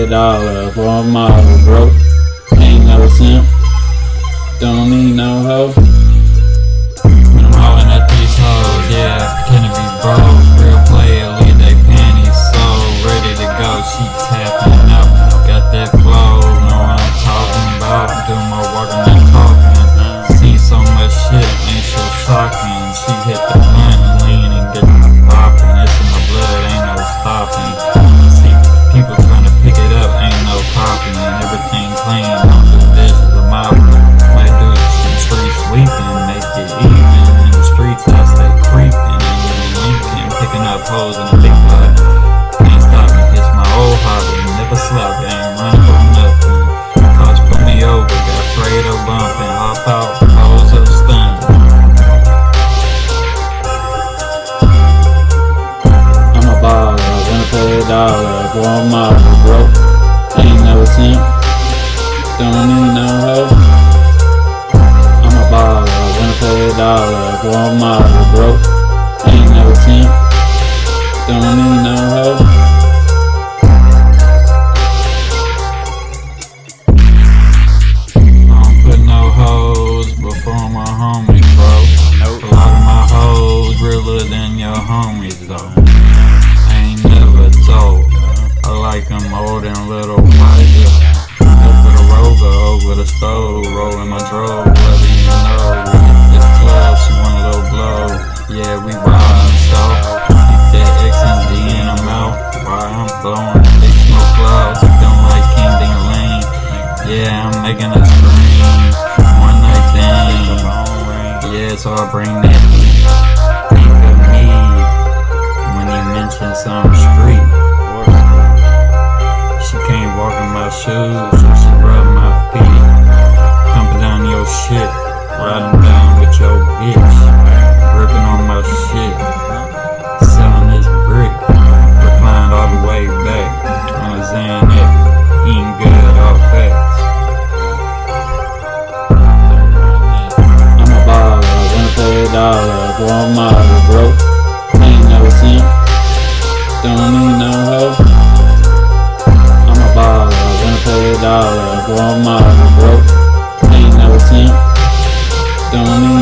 $1 for a model, bro. Ain't no simp, don't need no hoe. When I'm hollering at these hoes, yeah, pretend to be broke. Real player, leave they panties so ready to go. She tapping out, got that flow, know what I'm talking about. Do my work and I'm talking. Seen so much shit, ain't so shocking. She hit the blunt, lean and get the popping. It's in my blood, ain't no stopping. See people trying to pick it up, ain't no copying. Everything clean, don't do dishes or mopping. Might do some street sweeping, make it even. In the streets I stay creeping, linking, picking up hoes in a big butt. Can't stop me, it's my old hobby. Never slept, ain't running for nothing. Coach put me over, got afraid of bumping. Hop out, hoes up stunning. I'm a baller, wanna pay $1 for a model, bro. Ain't no simp, don't need no hoe. I'm a baller, wanna pay $1 for a model, bro. Ain't no simp, don't need no hoe. I don't put no hoes before my homies, bro. A lot of my hoes realer than your homies, though. I ain't never told. I like them old and little wiser. Over the rover, over the stove, rolling my drove, whether you know. We hit this club, she want a little blow. Yeah, we ride, so keep that X and D in her mouth. While I'm blowing big smoke clouds, I don't like King Ding Lane. Yeah, I'm making a scream, one night thing. Yeah, so I bring that heat. Think of me when you mention some street. She can't walk in my shoes, so she rub my feet. Thumping down your shit, riding down with your bitch. Ripping on my shit, selling this brick. Reclined all the way back on a Xanax, eating good off facts. I'm a baller, wanna pay $1 for a model, bro. Ain't no simp, don't need no hoe. I'm a baller, wanna pay $1 for a model, bro. Ain't no simp, don't need